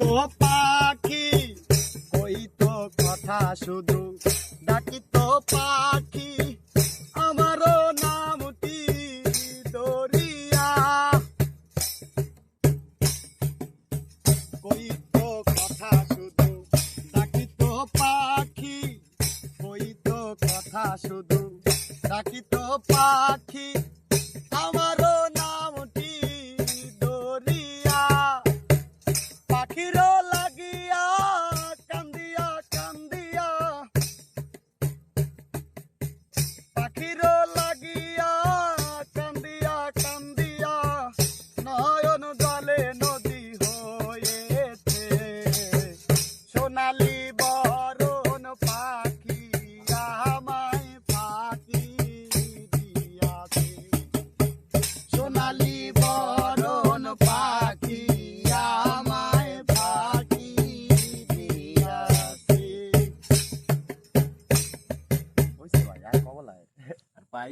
তো পাখি কইতো কথা শুধু, ডাকি তো পাখি আমারও নামটি দরিয়া। কইতো কথা শুধু, ডাকি তো পাখি, কইতো কথা শুধু, ডাকি তো পাখি আমারও নামটি দরিয়া। পাখিরও লাগিয়া কান্দিয়া কান্দিয়া, পাখিরও লাগিয়া কান্দিয়া কান্দিয়া, নয়ন জলে নদী হয়েছে। সোনালি বরণ পাখি আমায় ফাঁকি দিয়াছে। সোনালি বরণ পাখি আমায় ফাঁকি দিয়াছে। বুঝতে পারি আর কবলায় আর পাই